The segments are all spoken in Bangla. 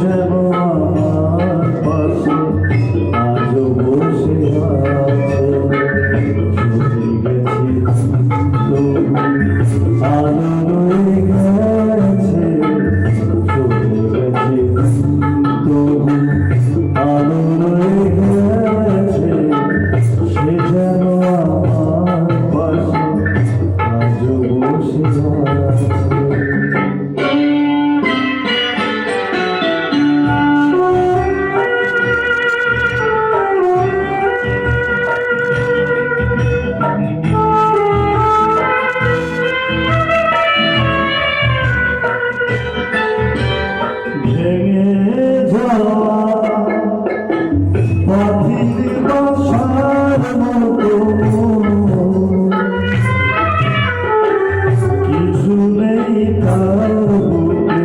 যেন আমার পাশে আজও বসে আছে। চলে গেছে তবু আলো রয়ে গেছে, চলে গেছে তবু আলো রয়ে গেছে। সে যেন আমার পাশে আজও বসে আছে। ভেঙে যাওয়া পাখির বাসার মতো কিছু নেই তার বুকে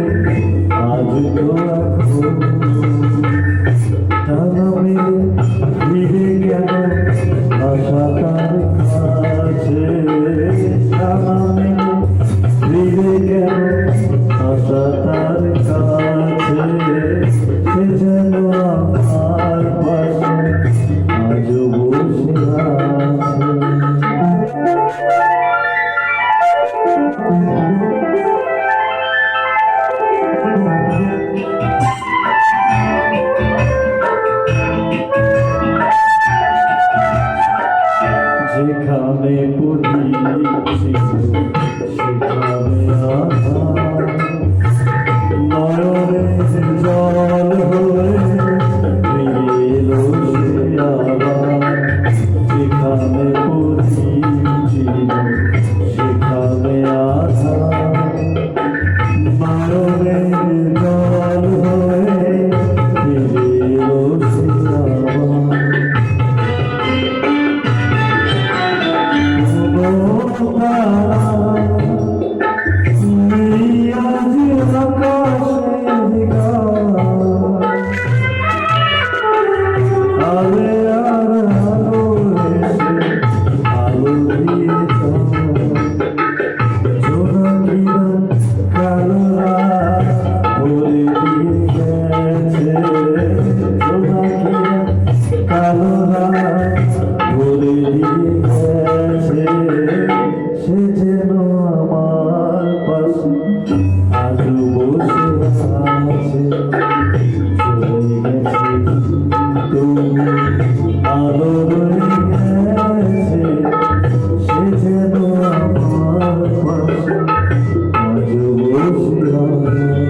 আজ তো এখন। টানা মেরে ফিরে গেল আশা তার কাছে, টানা মেরে ফিরে গেল আশা তার কাছে। সে যেন আমার পাশে আজও বসে আছে। যেখানে প্রদীপ ছিল সেখানে আধার, নয়নের জল হয়ে ফিরে এলো সে আবার। যেখানে প্রদীপ ছিল সেখানে আধার, নয়নের জল হয়ে ফিরে এলো সে আবার। সে যেন আমার পাশে আজও বসে আছে। চলে গেছে তুমি আলো রয়ে গেছে, সে যেন আমার পাশে আজও বসে আছে।